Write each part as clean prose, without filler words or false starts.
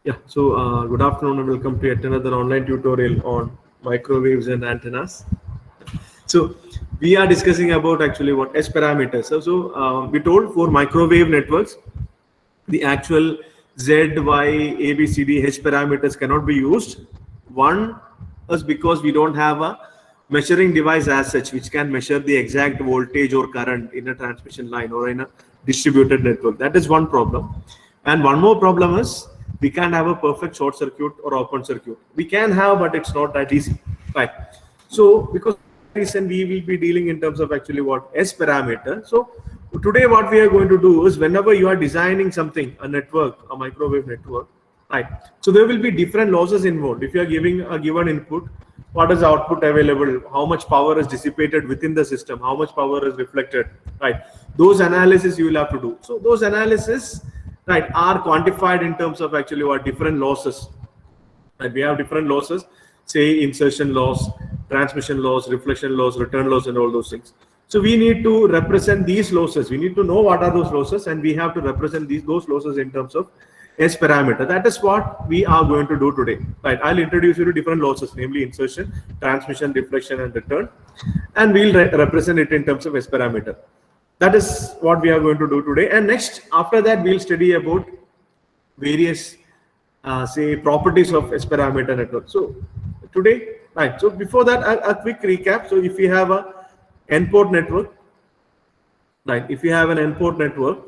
Yeah, so good afternoon and welcome to yet another online tutorial on microwaves and antennas. So we are discussing about actually what S parameters. So we told for microwave networks, the actual Z, Y, A, B, C, D, H parameters cannot be used. One is because we don't have a measuring device as such, which can measure the exact voltage or current in a transmission line or in a distributed network. That is one problem. And one more problem is we can't have a perfect short circuit or open circuit. We can have, but it's not that easy. Right. So because of that reason, we will be dealing in terms of actually what S parameter. So today what we are going to do is whenever you are designing something, a network, a microwave network, right? So there will be different losses involved. If you are giving a given input, what is the output available? How much power is dissipated within the system? How much power is reflected? Right? Those analysis you will have to do. So those analysis, right, are quantified in terms of actually what different losses. And we have different losses, say insertion loss, transmission loss, reflection loss, return loss, and all those things. So we need to represent these losses. We need to know what are those losses, and we have to represent those losses in terms of S parameter. That is what we are going to do today. Right? I'll introduce you to different losses, namely insertion, transmission, reflection, and return, and we'll represent it in terms of S parameter. That is what we are going to do today. And next, after that, we'll study about various say properties of S parameter network. So today, right? So before that, a quick recap. So if you have a N port network, right? If you have an N port network,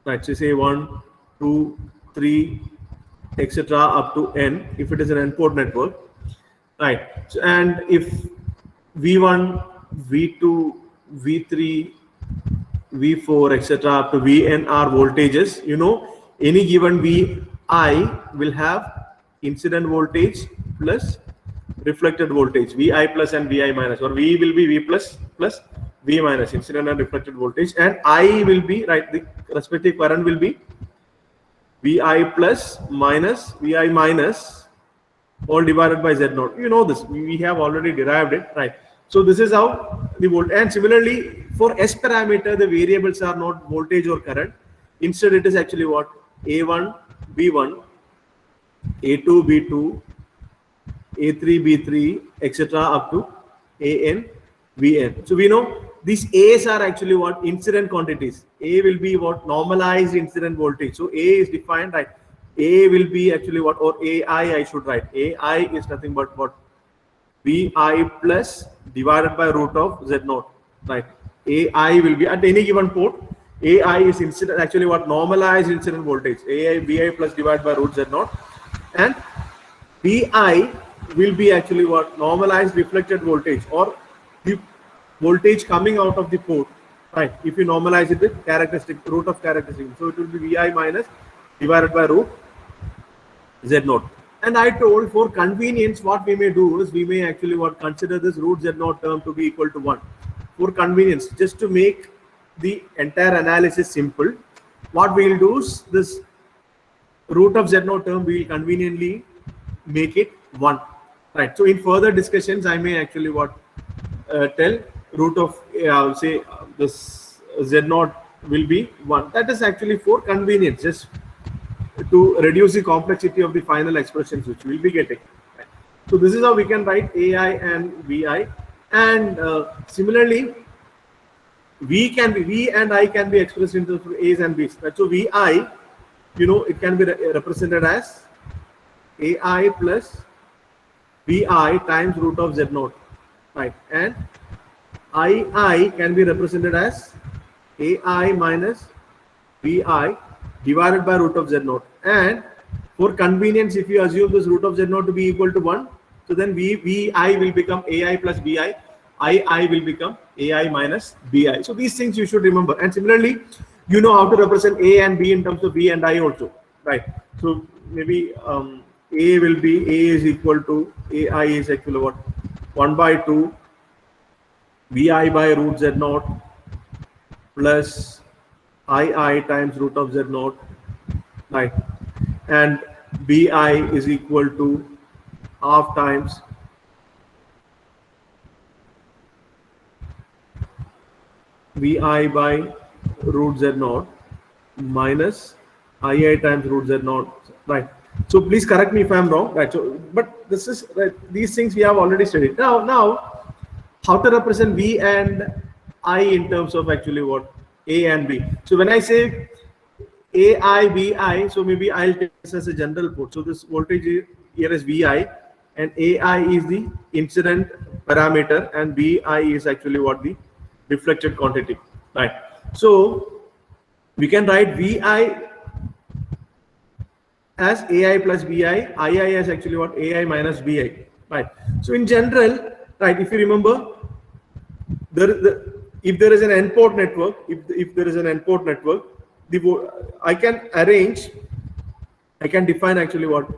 right? So say 1, 2, 3, etc. up to N. If it is an N port network, right? So, and if V1, V2, V3, V4, etc. up to Vn are voltages, any given Vi will have incident voltage plus reflected voltage, Vi plus and Vi minus, or V will be V plus V minus, incident and reflected voltage, and I will be, right, the respective current will be Vi plus minus Vi minus all divided by Z naught. You know this, we have already derived it, right? So this is how the volt. And similarly, for S parameter, the variables are not voltage or current. Instead, it is actually what? A1, B1, A2, B2, A3, B3, etc. up to AN, VN. So we know these A's are actually what? Incident quantities. A will be what? Normalized incident voltage. So A is defined, right? A will be actually what? Or AI I should write. AI is nothing but what? Vi plus divided by root of Z naught, right? AI will be at any given port. AI is incident, actually what? Normalized incident voltage. AI Vi plus divided by root Z naught, and Vi will be actually what? Normalized reflected voltage, or the voltage coming out of the port, right? If you normalize it with characteristic root of characteristic, so it will be Vi minus divided by root Z naught. And I told for convenience, what we may do is we may actually what consider this root Z naught term to be equal to 1. For convenience, just to make the entire analysis simple, what we will do is this root of Z naught term, we will conveniently make it 1. Right. So in further discussions, I may actually what tell root of say this Z naught will be 1. That is actually for convenience, just to reduce the complexity of the final expressions which we will be getting. So this is how we can write AI and Vi, and similarly, V and I can be expressed into A's and B's. Right? So Vi, it can be represented as AI plus Vi times root of Z naught, right? And I can be represented as AI minus Vi divided by root of Z naught. And for convenience, if you assume this root of Z naught to be equal to 1, so then Vi will become AI plus Bi, I will become AI minus Bi. So these things you should remember. And similarly, you know how to represent A and B in terms of V and I also, right? So maybe A will be A is equal to AI is equal to what? 1 by 2 Vi by root Z naught plus I times root of Z naught, right? And Bi is equal to half times Vi by root Z naught minus II times root Z naught, right? So please correct me if I'm wrong, right? So, but this is right, these things we have already studied. Now, how to represent V and I in terms of actually what A and B. So when I say AI, VI, so maybe I'll take this as a general put. So this voltage here is VI, and AI is the incident parameter, and VI is actually what the reflected quantity, right? So we can write VI as AI plus VI, II as actually what AI minus VI, right? So in general, right, if you remember, if there is an n-port network, if there is an n-port network, I can define actually what,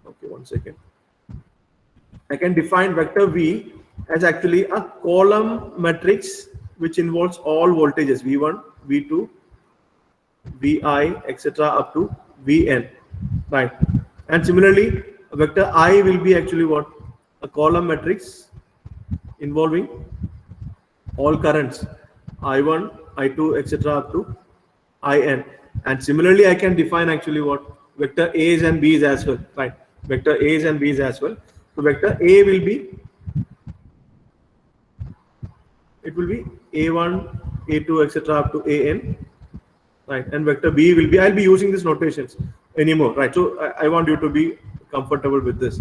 okay, 1 second. I can define vector V as actually a column matrix which involves all voltages V1, V2, Vi, etc. up to Vn, right? And similarly, vector I will be actually what? A column matrix involving all currents I1, I2, etc. up to In. And similarly, I can define actually what? Vector A's and B's as well, right? Vector A's and B's as well. So vector A will be, it will be A1, A2, etc. up to An, right? And vector B will be, I'll be using these notations anymore, right? So I want you to be comfortable with this.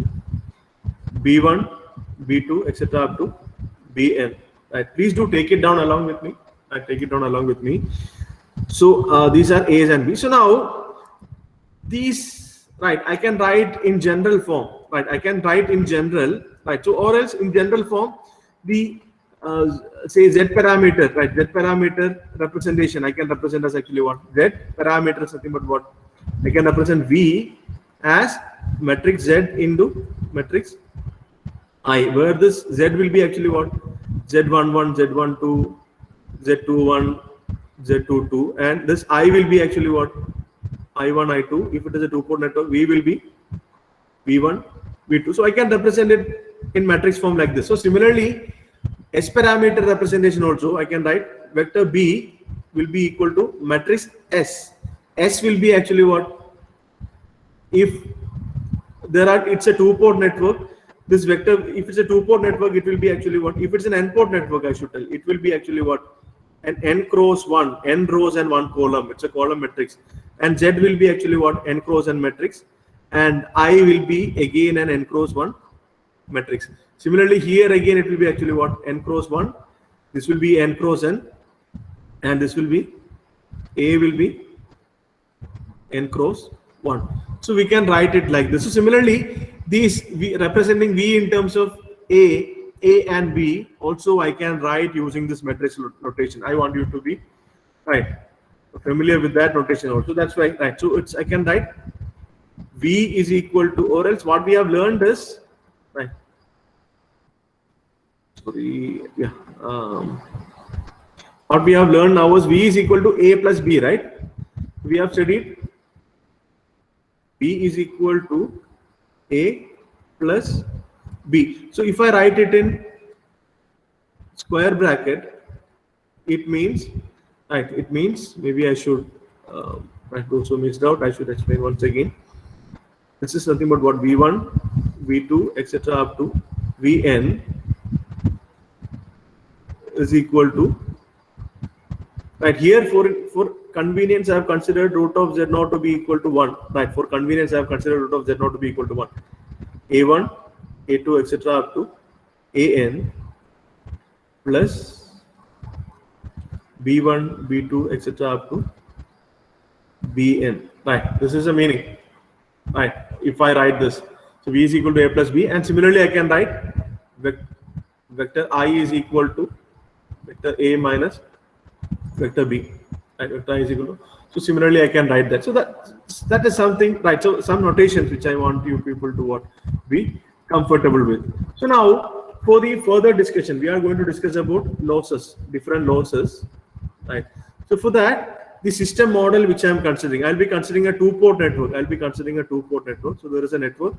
B1, B2, etc. up to Bn, right? Please do take it down along with me. Take it down along with me. So these are A's and B's. So now these, right, I can write in general form, right? I can write in general, right? So or else in general form, the say Z parameter, right? Z parameter representation, I can represent as actually what? Z parameter is nothing but what? I can represent V as matrix Z into matrix I, where this Z will be actually what? Z11, Z12, Z21, Z22, and this I will be actually what? I1, I2. If it is a two-port network, V will be V1, V2. So I can represent it in matrix form like this. So similarly, S parameter representation also, I can write vector B will be equal to matrix S. S will be actually what? If it's a two-port network, this vector, if it's a two-port network, it will be actually what? If it's an n-port network, I should tell, it will be actually what? An n cross 1, n rows and 1 column. It's a column matrix. And Z will be actually what? N cross n matrix. And I will be again an n cross 1 matrix. Similarly, here again it will be actually what? N cross 1. This will be n cross n. And this will be, A will be n cross 1. So we can write it like this. So similarly, these representing V in terms of A and B, also I can write using this matrix notation. I want you to be right familiar with that notation also. That's why, right? So I can write V is equal to, or else what we have learned is, right? Sorry, yeah. What we have learned now is V is equal to A plus B, right? We have studied B is equal to A plus B. So if I write it in square bracket, it means, right? It means, maybe I should, I also mixed out. I should explain once again. This is nothing but what? V1, V2, etc. up to Vn is equal to, right? Here for convenience, I have considered root of Z0 to be equal to 1. Right? For convenience, I have considered root of Z0 to be equal to 1. A1, A2, etc. up to An plus B1, B2, etc. up to Bn. Right? This is the meaning. Right? If I write this, so V is equal to A plus B, and similarly I can write vector I is equal to vector A minus vector B. Right? Vector I is equal to. So similarly I can write that. So that is something, right? So some notations which I want you people to be comfortable with. So now for the further discussion, we are going to discuss about losses, different losses, right? So for that, the system model which I am considering, I'll be considering a two-port network. So there is a network,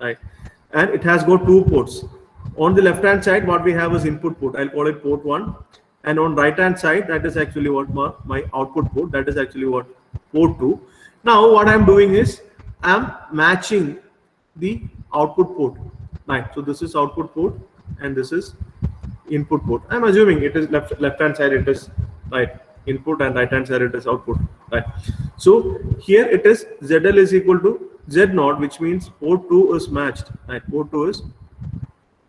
right? And it has got 2 ports. On the left-hand side, what we have is input port. I'll call it port 1. And on right-hand side, that is actually what my output port. That is actually what port 2. Now what I'm doing is I'm matching the output port. Right. So this is output port and this is input port. I'm assuming it is left hand side it is right input and right hand side it is output. Right. So here it is ZL is equal to Z0, which means port 2 is matched. Right. Port 2 is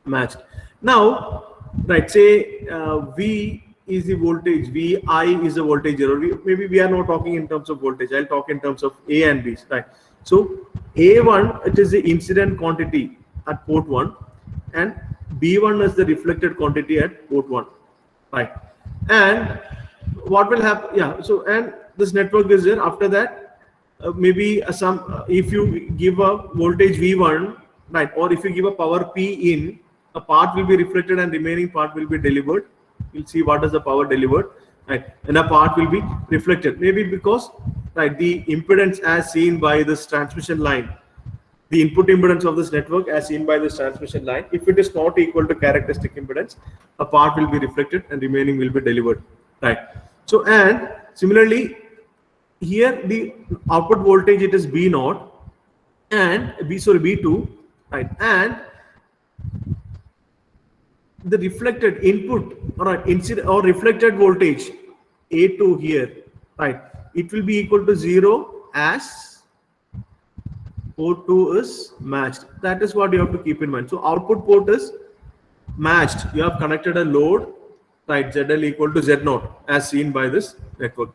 matched. Now, right, say V is the voltage, VI is the voltage error. Maybe we are not talking in terms of voltage. I'll talk in terms of A and B. Right. So A1, it is the incident quantity at port 1, and B1 is the reflected quantity at port 1. Right. And what will happen? Yeah. So and this network is there. After that, maybe if you give a voltage V1, right, or if you give a power P in, a part will be reflected and remaining part will be delivered. You'll see what is the power delivered, right, and a part will be reflected. Maybe because, right, the impedance as seen by this transmission line, the input impedance of this network as seen by this transmission line, if it is not equal to characteristic impedance, a part will be reflected and remaining will be delivered, right. So and similarly here the output voltage, it is B0 and B2, right, and the reflected input or incident or reflected voltage A2 here, right, it will be equal to 0 as port 2 is matched. That is what you have to keep in mind. So output port is matched. You have connected a load, right, ZL equal to Z0 as seen by this network.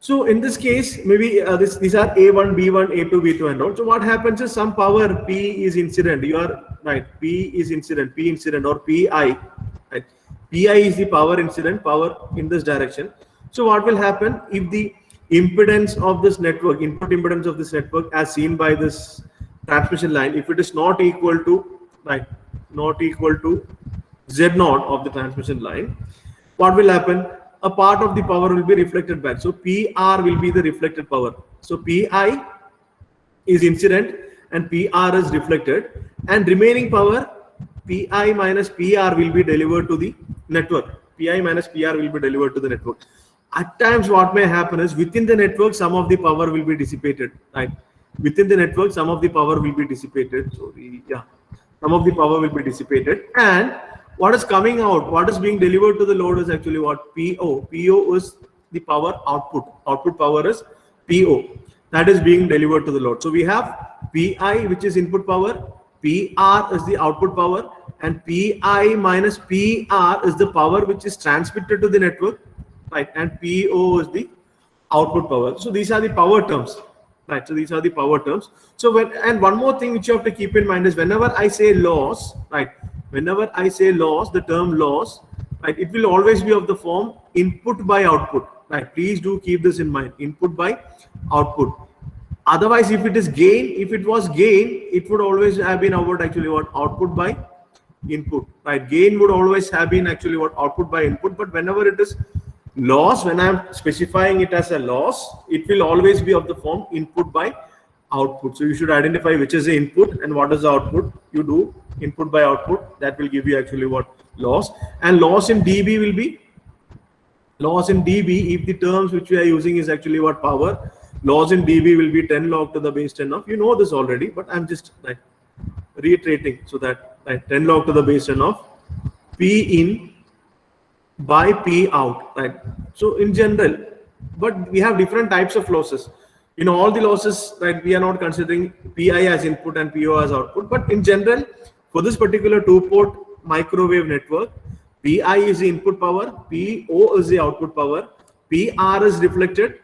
So in this case, maybe these are A1, B1, A2, B2 and all. So what happens is some power P is incident. You are right. P is incident, P incident or PI. Right? PI is the power incident, power in this direction. So what will happen if the impedance of this network, input impedance of this network as seen by this transmission line, if it is not equal to, right, not equal to Z0 of the transmission line, what will happen? A part of the power will be reflected back. So PR will be the reflected power. So PI is incident and PR is reflected, and remaining power PI minus PR will be delivered to the network. PI minus PR will be delivered to the network. At times what may happen is within the network some of the power will be dissipated. Right? Within the network some of the power will be dissipated. Some of the power will be dissipated, and what is coming out, what is being delivered to the load is actually what? PO. PO is the power output. Output power is PO. That is being delivered to the load. So we have PI, which is input power, PR is the output power, and PI minus PR is the power which is transmitted to the network, right? And PO is the output power. So these are the power terms, right? So these are the power terms. So and one more thing which you have to keep in mind is whenever I say loss, right? Whenever I say loss, the term loss, right, it will always be of the form input by output, right? Please do keep this in mind, input by output. Otherwise, if it is gain, if it was gain, it would always have been about actually what? Output by input, right? Gain would always have been actually what? Output by input. But whenever it is loss, when I'm specifying it as a loss, it will always be of the form input by output. So you should identify which is the input and what is the output. You do input by output, that will give you actually what? Loss. And loss in dB will be loss in dB if the terms which we are using is actually what? Power. Loss in dB will be 10 log to the base 10 of, you know this already, but I'm just like reiterating so that 10 log to the base 10 of P in by P out, right? So in general, but we have different types of losses. In all the losses, right, we are not considering PI as input and PO as output, but in general, for this particular two-port microwave network, PI is the input power, PO is the output power, PR is reflected.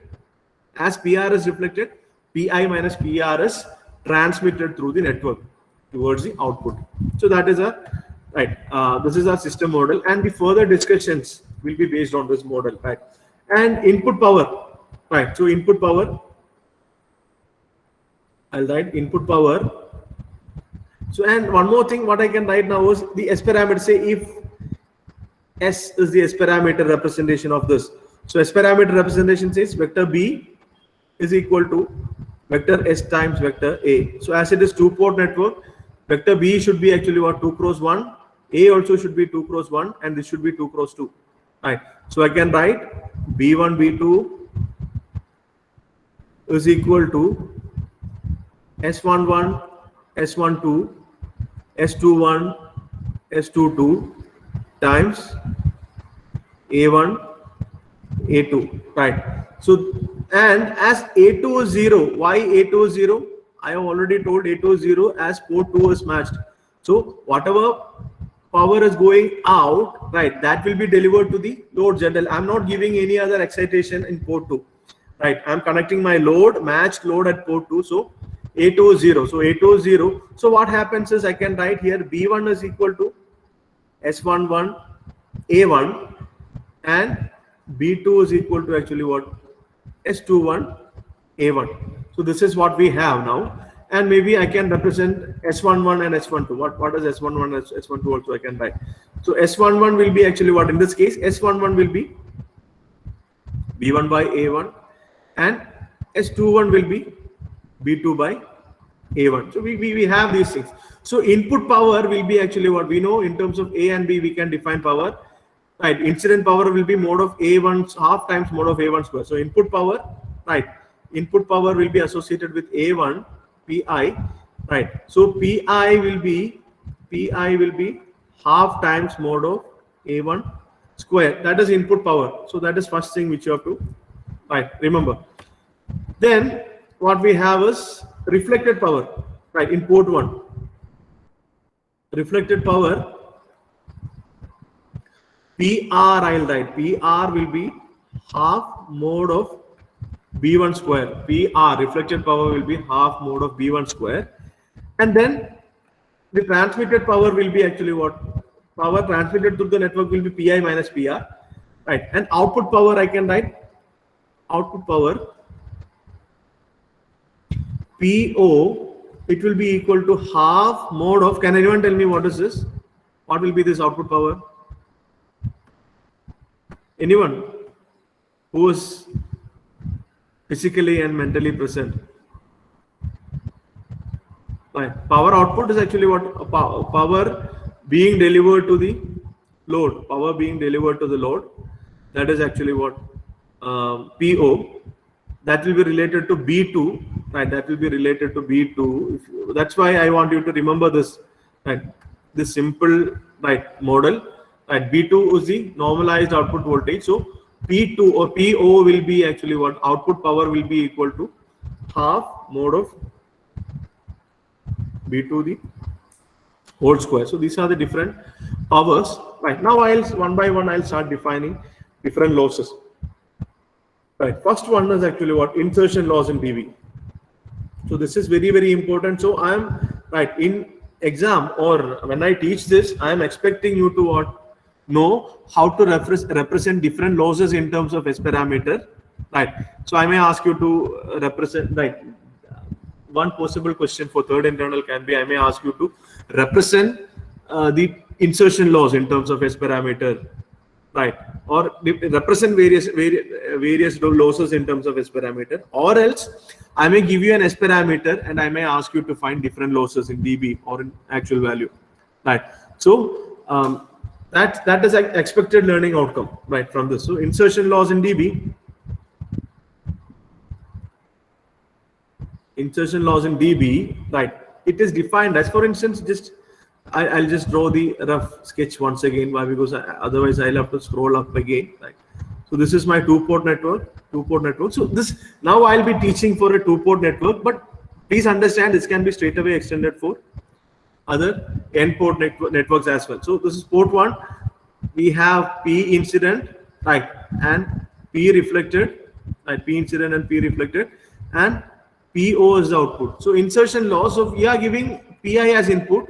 As PR is reflected, PI minus PR is transmitted through the network towards the output. So that is this is our system model, and the further discussions will be based on this model, right? And input power, right? So input power, I'll write input power. So, and one more thing, what I can write now is the S parameter. Say if S is the S parameter representation of this. So S parameter representation says vector B is equal to vector S times vector A. So as it is two-port network, vector B should be actually what? 2 cross 1. A also should be 2 cross 1, and this should be 2 cross 2. Right. So I can write B1, B2, is equal to S11, S12, S21, S22 times A1, A2, right? So, and as A2 is 0, why A2 is 0? I have already told A2 is 0 as port 2 is matched. So, whatever power is going out, right, that will be delivered to the load ZL. I'm not giving any other excitation in port 2, right? I'm connecting my load, matched load at port 2. So, A2 is 0. So, A2 is 0. So, what happens is I can write here B1 is equal to S11 A1 and B2 is equal to actually what? S21 A1. So this is what we have now. And maybe I can represent S11 and S12. What is S11 and S12 also I can write. So S11 will be actually what? In this case, S11 will be B1 by A1 and S21 will be B2 by A1. So we have these things. So input power will be actually what we know in terms of A and B, we can define power. Right, incident power will be mode of A1 half times mode of A1 square. So input power, right, input power will be associated with A1 Pi, right. So Pi will be half times mode of A1 square. That is input power. So that is first thing which you have to, right, remember. Then what we have is reflected power, right, in port 1. Reflected power PR I'll write. PR will be half mode of B1 square. PR reflected power will be half mode of B1 square. And then the transmitted power will be actually what? Power transmitted through the network will be Pi minus PR. Right. And output power I can write. Output power PO, it will be equal to half mode of, can anyone tell me what is this? What will be this output power? Anyone who is physically and mentally present? Right. Power output is actually what? Power being delivered to the load. Power being delivered to the load. That is actually what? PO. That will be related to B2. Right. That will be related to B2. That's why I want you to remember this. Right. This simple right model. Right, B2 is the normalized output voltage. So P2 or PO will be actually what? Output power will be equal to half mode of B2 the whole square. So these are the different powers. Right, now I'll one by one I'll start defining different losses. Right, first one is actually what? Insertion loss in dB. So this is very, very important. So I'm right in exam or when I teach this, I am expecting you to what? Know how to represent different losses in terms of S parameter, right? So I may ask you to represent, right? One possible question for third internal can be, I may ask you to represent the insertion loss in terms of S parameter, right? Or represent various losses in terms of S parameter, or else I may give you an S parameter and I may ask you to find different losses in dB or in actual value, right? So that is an expected learning outcome, right, from this. So insertion loss in dB. Insertion loss in dB, right? It is defined as, for instance, just I'll just draw the rough sketch once again. Why? Because otherwise I'll have to scroll up again, right? So this is my two-port network. So this now I'll be teaching for a two-port network, but please understand this can be straight away extended for other n-port networks as well. So this is port 1. We have P incident, right, and P reflected, right, P incident and P reflected, and PO is the output. So insertion loss of, you are giving PI as input.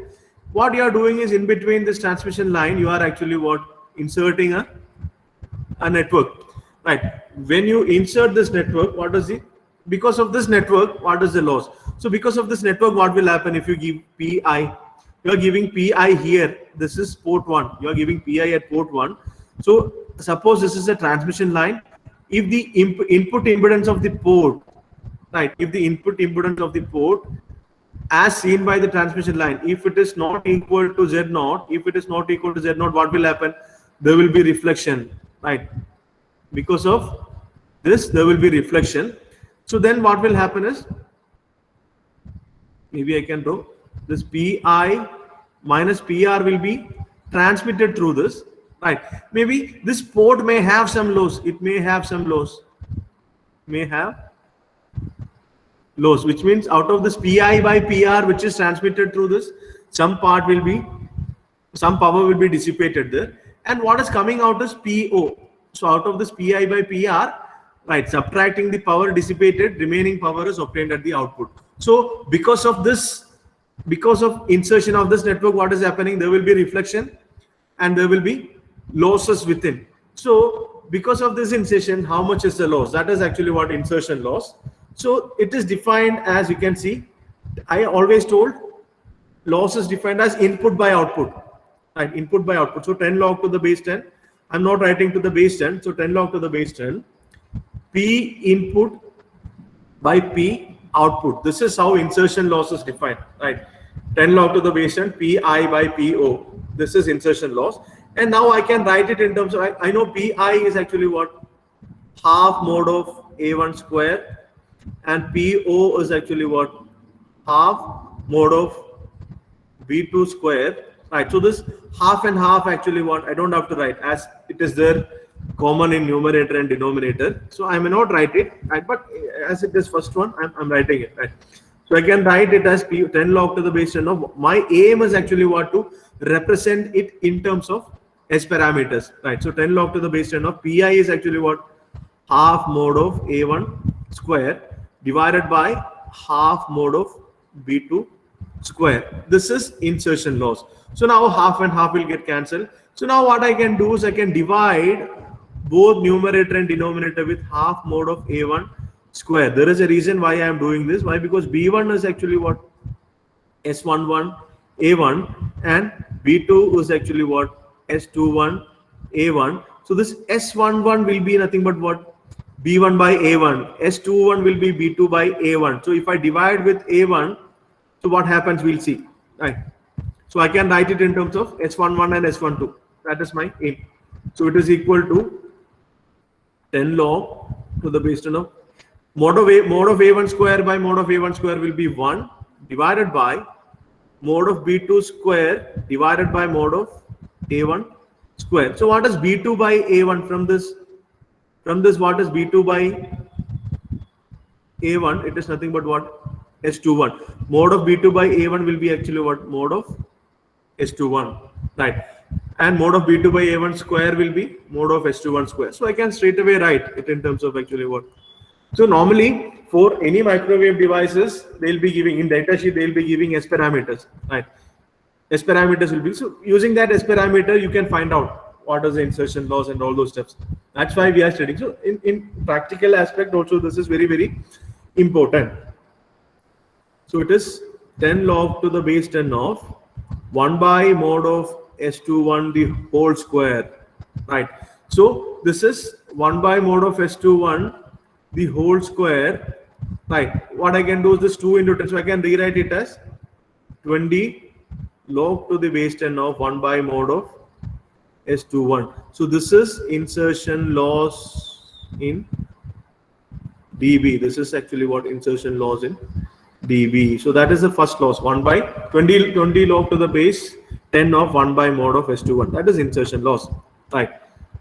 What you are doing is in between this transmission line, you are actually what? Inserting a network, right? When you insert this network, what is it? Because of this network, what is the loss? So because of this network, what will happen if you give PI? You are giving PI here. This is port 1. You are giving PI at port 1. So suppose this is a transmission line. If the input impedance of the port, right? If the input impedance of the port as seen by the transmission line, if it is not equal to Z0, if it is not equal to Z0, what will happen? There will be reflection, right? Because of this, there will be reflection. So then what will happen is, maybe I can draw this Pi minus PR will be transmitted through this, right? Maybe this port may have some loss. It may have some loss. May have loss, which means out of this Pi by PR, which is transmitted through this, some power will be dissipated there. And what is coming out is PO. So out of this Pi by PR, right, subtracting the power dissipated, remaining power is obtained at the output. So because of this, because of insertion of this network, what is happening? There will be reflection and there will be losses within. So because of this insertion, how much is the loss? That is actually what insertion loss. So it is defined as, you can see, I always told loss is defined as input by output, right? Input by output. So 10 log to the base 10. I'm not writing to the base 10. So 10 log to the base 10. P input by P output. This is how insertion loss is defined, right? 10 log to the base 10, Pi by Po. This is insertion loss. And now I can write it in terms of, I know Pi is actually what? Half mode of A1 square. And PO is actually what? Half mode of B2 square, right? So this half and half actually what? I don't have to write, as it is there common in numerator and denominator. So I may not write it, right? But as it is first one, I'm writing it, right? So I can write it as P 10 log to the base 10 of, my aim is actually what? To represent it in terms of S parameters, right? So 10 log to the base 10 of Pi is actually what? Half mode of A1 square divided by half mode of B2 square. This is insertion loss. So now half and half will get cancelled. So now what I can do is I can divide both numerator and denominator with half mode of A1 square. There is a reason why I am doing this. Why? Because B1 is actually what? S11 A1 and B2 is actually what? S21 A1. So this S11 will be nothing but what? B1 by A1. S21 will be B2 by A1. So if I divide with A1, so what happens, we'll see, right? So I can write it in terms of S11 and S12. That is my aim. So it is equal to 10 log to the base 10 of mode of A1 square by mode of A1 square will be 1 divided by mode of B2 square divided by mode of A1 square. So what is B2 by A1 from this? From this, what is B2 by A1? It is nothing but what? S21. Mode of B2 by A1 will be actually what? Mode of S21, right? And mode of B2 by A1 square will be mode of S21 square. So I can straight away write it in terms of actually what? So normally for any microwave devices, they'll be giving in data sheet, they'll be giving S parameters, right? S parameters will be, so using that S parameter, you can find out what is the insertion loss and all those steps. That's why we are studying. So in practical aspect also, this is very, very important. So it is 10 log to the base 10 of 1 by mode of S21 the whole square, right? So this is 1 by mode of S21 the whole square, right? What I can do is this 2 into 10. So I can rewrite it as 20 log to the base 10 of 1 by mode of S21. So this is insertion loss in dB. This is actually what insertion loss in dB. So that is the first loss, 1 by 20 log to the base 10 of 1 by mode of S21. That is insertion loss, right?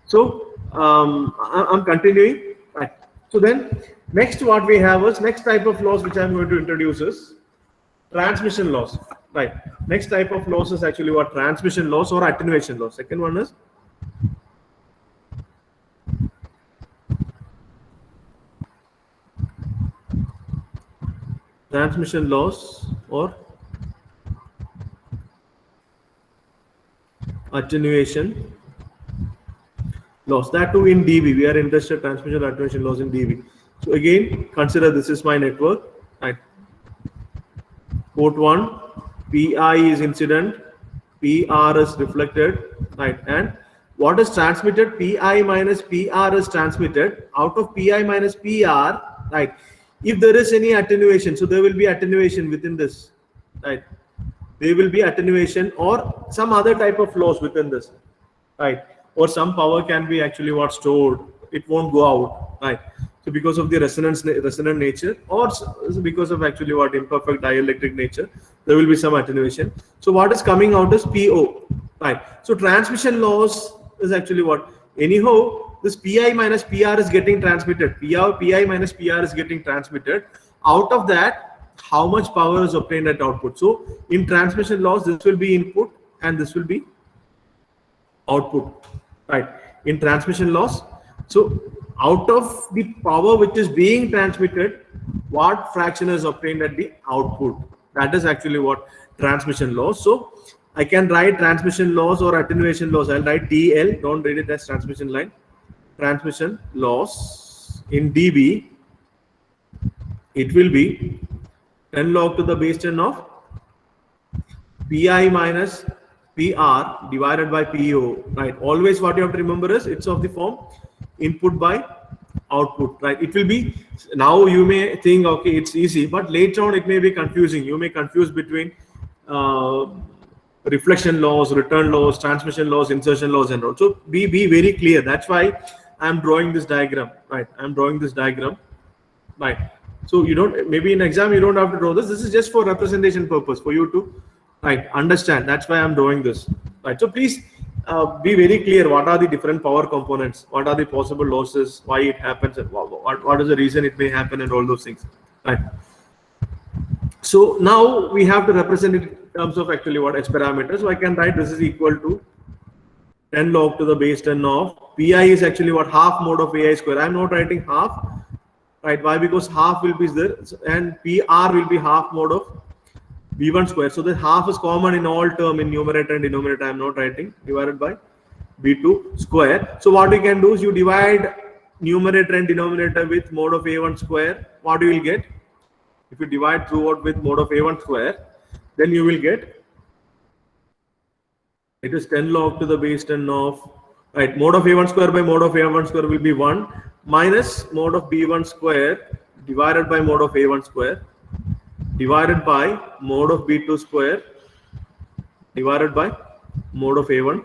So I'm continuing, right? So then next what we have is, next type of loss which I'm going to introduce is transmission loss, right? Next type of loss is actually what? Transmission loss or attenuation loss. Second one is transmission loss or attenuation loss. That too in dB. We are interested in transmission attenuation loss in dB. So again, consider this is my network, right? Port 1, Pi is incident, PR is reflected, right? And what is transmitted? Pi minus PR is transmitted. Out of Pi minus PR, right? If there is any attenuation, so there will be attenuation within this, right? There will be attenuation or some other type of loss within this, right? Or some power can be actually what stored. It won't go out, right? So because of the resonant nature, or because of actually what imperfect dielectric nature, there will be some attenuation. So what is coming out is PO, right? So transmission loss is actually what? Anyhow, this PI minus PR is getting transmitted. PI minus PR is getting transmitted. Out of that, how much power is obtained at output? So in transmission loss, this will be input and this will be output, right? In transmission loss, so out of the power which is being transmitted, what fraction is obtained at the output? That is actually what transmission loss. So I can write transmission loss or attenuation loss. I'll write TL, don't read it as transmission line. Transmission loss in dB, it will be 10 log to the base 10 of Pi minus PR divided by PO, right? Always what you have to remember is it's of the form input by output, right? It will be, now you may think, okay, it's easy, but later on it may be confusing. You may confuse between reflection loss, return loss, transmission loss, insertion loss, and all. So be very clear. That's why I'm drawing this diagram, right? I'm drawing this diagram, right? So you don't, maybe in exam you don't have to draw this. This is just for representation purpose, for you to, right, understand. That's why I'm drawing this, right? So please be very clear. What are the different power components? What are the possible losses? Why it happens? And what is the reason it may happen? And all those things, right? So now we have to represent it in terms of actually what S parameters. So I can write this is equal to 10 log to the base 10 of Pi is actually what? Half mode of AI square. I'm not writing half, right? Why? Because half will be there and PR will be half mode of B1 square. So the half is common in all term in numerator and denominator. I'm not writing, divided by B2 square. So what you can do is you divide numerator and denominator with mode of A1 square. What you will get? If you divide throughout with mode of A1 square, then you will get, it is 10 log to the base 10 of, right, mode of A1 square by mode of A1 square will be 1 minus mode of B1 square divided by mode of A1 square divided by mode of B2 square divided by mode of A1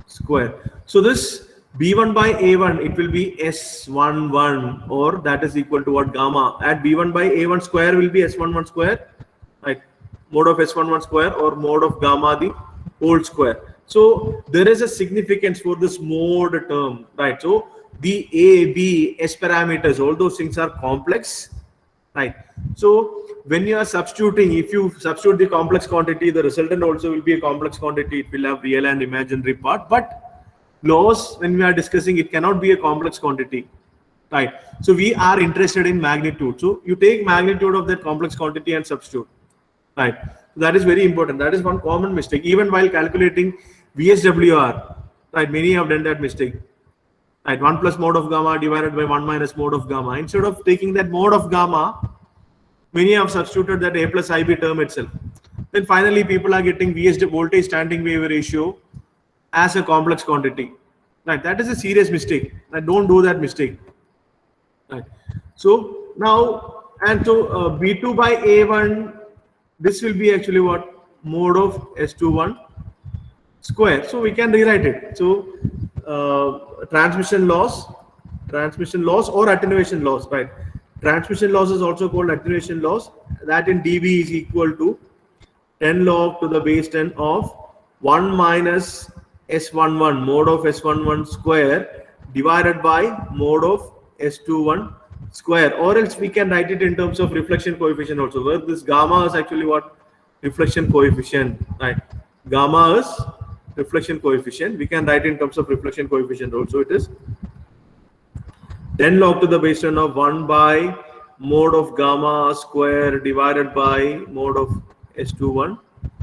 square. So this B1 by A1, it will be S11, or that is equal to what? Gamma. At B1 by A1 square will be S11 square, right? Mode of S11 square or mode of gamma the whole square. So there is a significance for this mode term, right? So the A, B, S parameters, all those things are complex, right? So when you are substituting, if you substitute the complex quantity, the resultant also will be a complex quantity. It will have real and imaginary part, but loss, when we are discussing, it cannot be a complex quantity, right? So we are interested in magnitude. So you take magnitude of that complex quantity and substitute, right? That is very important. That is one common mistake. Even while calculating VSWR, right? Many have done that mistake, right? 1 plus mode of gamma divided by 1 minus mode of gamma. Instead of taking that mode of gamma, many have substituted that A plus IB term itself. Then finally, people are getting VSW, voltage standing wave ratio, as a complex quantity, right? That is a serious mistake. Right? Don't do that mistake, right? So now, and so B2 by A1, this will be actually what? Mode of S21 square. So we can rewrite it. So transmission loss or attenuation loss, right? Transmission loss is also called attenuation loss. That in dB is equal to 10 log to the base 10 of 1 minus S11 mode of S11 square divided by mode of S21 square, or else we can write it in terms of reflection coefficient also, where this gamma is actually what? Reflection coefficient, right? Gamma is reflection coefficient. We can write in terms of reflection coefficient also. It is 10 log to the base 10 of 1 by mode of gamma square divided by mode of S21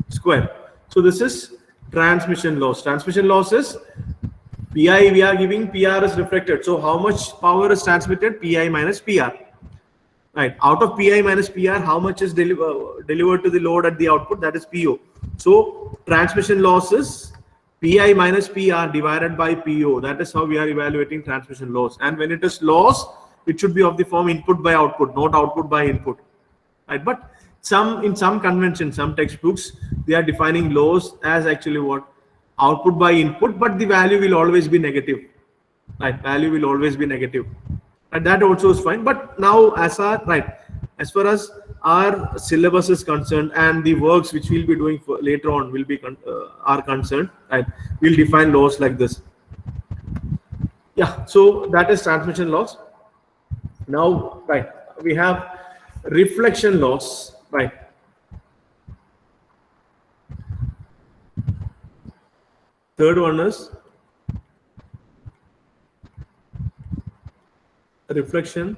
square. So this is transmission loss. Transmission loss is Pi, we are giving, PR is reflected. So how much power is transmitted? Pi minus PR. Right. Out of Pi minus PR, how much is delivered to the load at the output? That is PO. So transmission loss is Pi minus PR divided by PO. That is how we are evaluating transmission loss. And when it is loss, it should be of the form input by output, not output by input. Right. But in some conventions, some textbooks, they are defining loss as actually what? Output by input, but the value will always be negative. Right? Value will always be negative. and that also is fine. But now as far as our syllabus is concerned and the works which we'll be doing for later on will be are concerned, right, we'll define laws like this. Yeah, so that is transmission laws. Now, right, we have reflection laws, right. Third one is reflection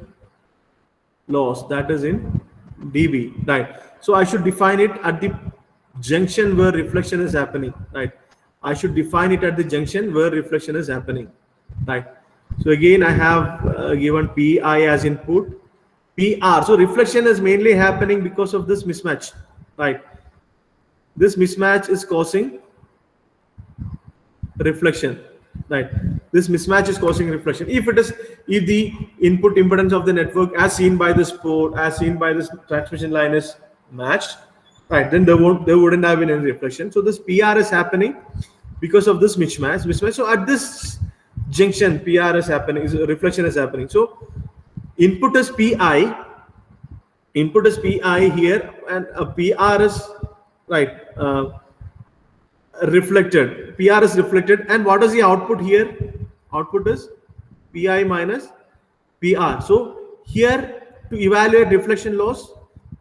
laws, that is in dB, right. So I should define it at the junction where reflection is happening, right. I should define it at the junction where reflection is happening, right. So again, I have given Pi as input, PR. So reflection is mainly happening because of this mismatch, right. This mismatch is causing reflection, right. This mismatch is causing reflection. If the input impedance of the network as seen by this port, as seen by this transmission line is matched, right, then there wouldn't have been any reflection. So this PR is happening because of this mismatch. So at this junction, PR is happening, reflection is happening. So input is PI here, and PR is right. Reflected. PR is reflected, and what is the output here? Output is Pi minus PR. So here, to evaluate reflection loss,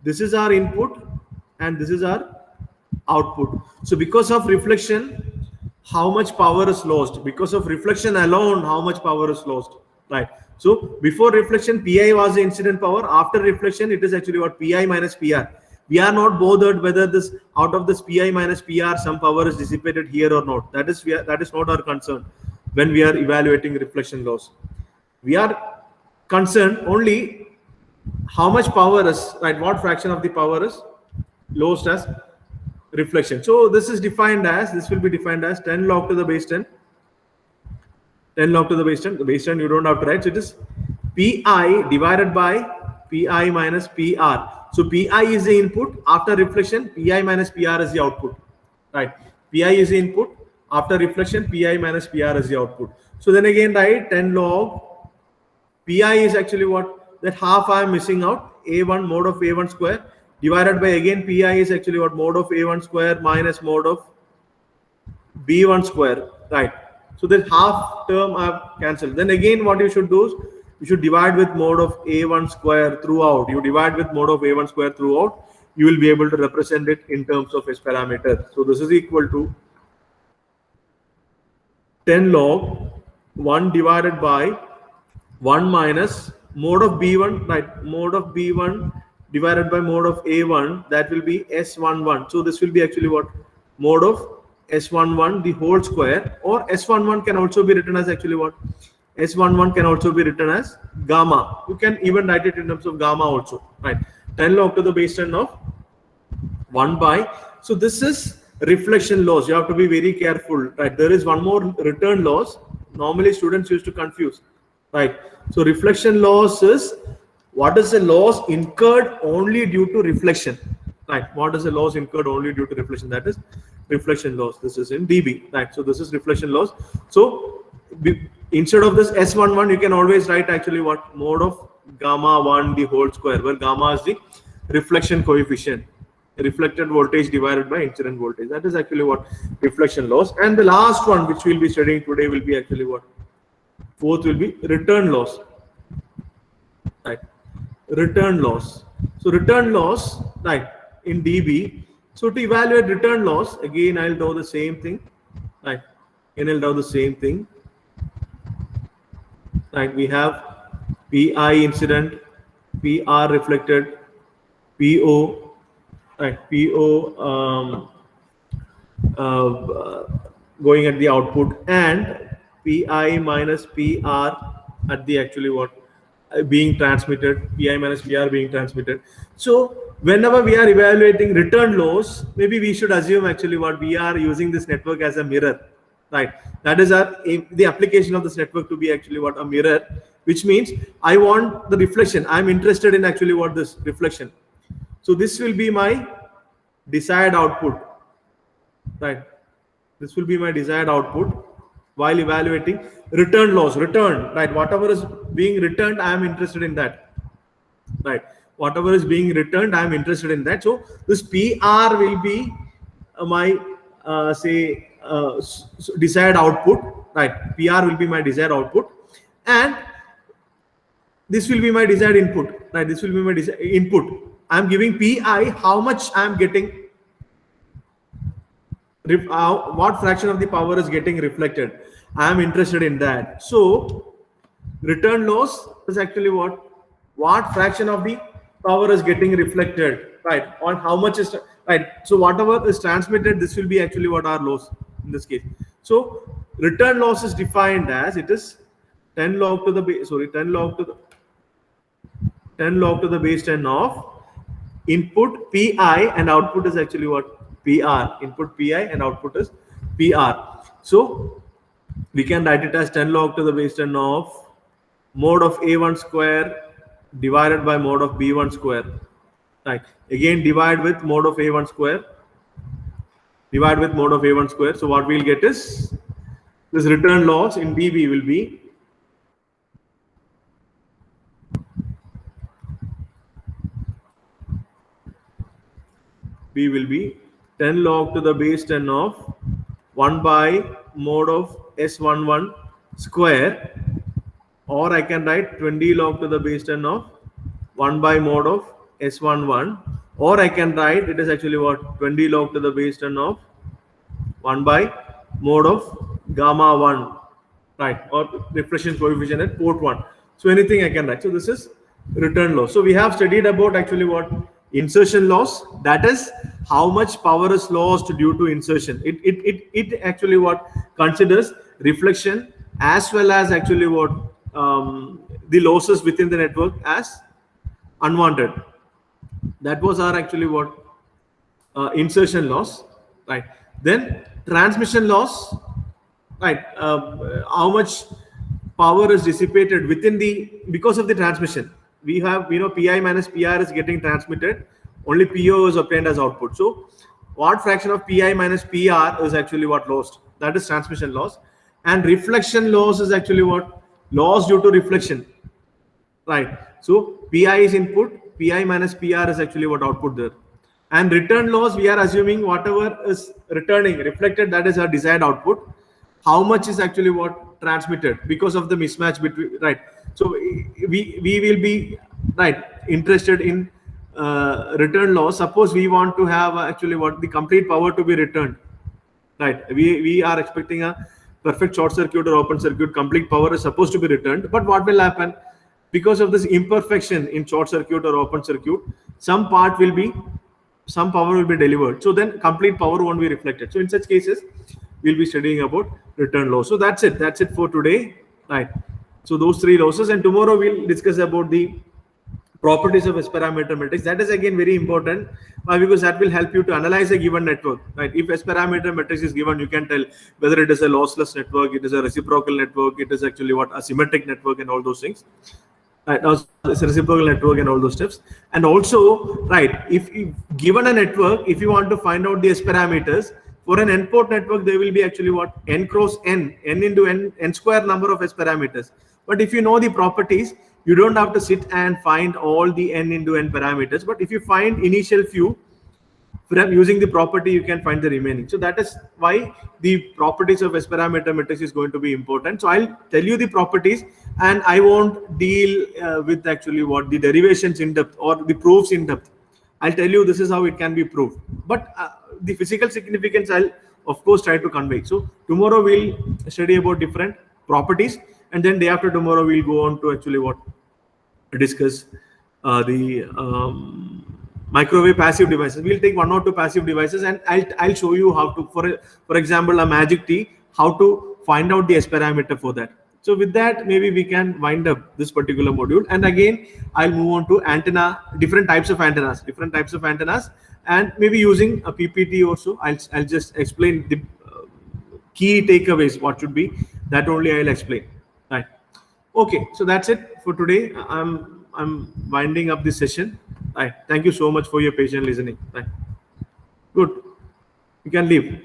this is our input and this is our output. So because of reflection, how much power is lost? Because of reflection alone, how much power is lost? Right. So before reflection, Pi was the incident power. After reflection, it is actually what? Pi minus PR. We are not bothered whether this out of this Pi minus PR some power is dissipated here or not. That is not our concern when we are evaluating reflection loss. We are concerned only how much power is, right, what fraction of the power is lost as reflection. So this will be defined as 10 log to the base 10. 10 log to the base 10. The base 10 you don't have to write. So it is Pi divided by Pi minus PR. So Pi is the input. After reflection, Pi minus PR is the output. Right. Pi is the input. After reflection, Pi minus PR is the output. So then again, right, 10 log. Pi is actually what? That half I am missing out. A1 mod of A1 square divided by again Pi is actually what? Mod of A1 square minus mod of B1 square. Right. So that half term I have cancelled. Then again, what you should do is you should divide with mod of A1 square throughout. You divide with mod of A1 square throughout, you will be able to represent it in terms of S parameter. So this is equal to 10 log 1 divided by 1 minus mod of B1, right? Mod of B1 divided by mod of A1, that will be S11. So this will be actually what? Mod of S11 the whole square, or S11 can also be written as actually what? S11 can also be written as gamma. You can even write it in terms of gamma also, right? 10 log to the base 10 of 1 by. So this is reflection loss. You have to be very careful, right? There is one more return loss. Normally students used to confuse, right? So reflection loss is what is the loss incurred only due to reflection, right? What is the loss incurred only due to reflection? That is reflection loss. This is in dB, right? So this is reflection loss. So instead of this S11, you can always write actually what? Mod of gamma 1 the whole square, where gamma is the reflection coefficient, reflected voltage divided by incident voltage. That is actually what? Reflection loss. And the last one which we'll be studying today will be actually what? Fourth will be return loss, right? Return loss. So return loss, right, in dB. So to evaluate return loss, again I'll do the same thing, right? And I'll do the same thing, right? We have Pi incident, PR reflected, PO, right? PO going at the output, and Pi minus PR at the actually what? Being transmitted, Pi minus PR being transmitted. So whenever we are evaluating return loss, maybe we should assume actually what? We are using this network as a mirror, right? That is the application of this network to be actually what? A mirror, which means I want the reflection. I'm interested in actually what? This reflection. So this will be my desired output, right? This will be my desired output. while evaluating return loss. Return, right? Whatever is being returned, I am interested in that, right? Whatever is being returned, I am interested in that. So this PR will be my desired output, right? PR will be my desired output, and this will be my desired input, right? This will be my desired input. I am giving PI, how much I am getting, what fraction of the power is getting reflected. I am interested in that. So return loss is actually what fraction of the power is getting reflected, right? On how much is, right? So whatever is transmitted, this will be actually what our loss in this case. So return loss is defined as, it is 10 log to the base, 10 log to the base 10 of input PI, and output is actually what? PR. Input PI and output is PR. So we can write it as 10 log to the base 10 of mode of A1 square divided by mode of B1 square. Right. Again, divide with mode of A1 square. Divide with mode of A1 square. So what we'll get is this return loss in dB will be B will be 10 log to the base 10 of 1 by mode of S11 square, or I can write 20 log to the base 10 of 1 by mode of S11, or I can write it is actually what? 20 log to the base 10 of 1 by mode of gamma 1, right? Or reflection coefficient at port 1. So anything I can write. So this is return loss. So we have studied about actually what? Insertion loss, that is how much power is lost due to insertion. It actually what considers reflection as well as actually what the losses within the network as unwanted. That was our actually what insertion loss, right? Then transmission loss, right? How much power is dissipated within because of the transmission. We have, PI minus PR is getting transmitted, only PO is obtained as output. So what fraction of PI minus PR is actually what lost? That is transmission loss. And reflection loss is actually what? Loss due to reflection, right? So PI is input, PI minus PR is actually what output there. And return loss, we are assuming whatever is returning, reflected, that is our desired output. How much is actually what transmitted because of the mismatch between, right? So we will be, right, interested in return loss. Suppose we want to have actually what? The complete power to be returned, right? We are expecting a perfect short circuit or open circuit, complete power is supposed to be returned. But what will happen? Because of this imperfection in short circuit or open circuit, some power will be delivered. So then complete power won't be reflected. So in such cases, we'll be studying about return loss. So that's it for today, right? So those three losses, and tomorrow we'll discuss about the properties of S parameter matrix. That is again very important. Why? Because that will help you to analyze a given network, right? If S parameter matrix is given, you can tell whether it is a lossless network, it is a reciprocal network, it is actually what? A symmetric network, and all those things. Right, now it's a reciprocal network and all those steps. And also, right, if given a network, if you want to find out the S parameters for an n-port network, there will be actually what? N cross n into n square number of S parameters. But if you know the properties, you don't have to sit and find all the n into n parameters. But if you find initial few, from using the property, you can find the remaining. So that is why the properties of S parameter matrix is going to be important. So I'll tell you the properties, and I won't deal with actually what? The derivations in depth or the proofs in depth. I'll tell you this is how it can be proved. But the physical significance, I'll of course try to convey. So tomorrow we'll study about different properties, and then day after tomorrow we'll go on to actually what? Discuss the microwave passive devices. We'll take 1 or 2 passive devices, and I'll show you how to, for example, a magic T, how to find out the S parameter for that. So with that, maybe we can wind up this particular module. And again, I'll move on to antenna, different types of antennas, and maybe using a PPT also. I'll just explain the key takeaways. What should be that only I'll explain. Right. Okay. So that's it for today. I'm winding up this session. Right. Thank you so much for your patient listening. Right. Good. You can leave.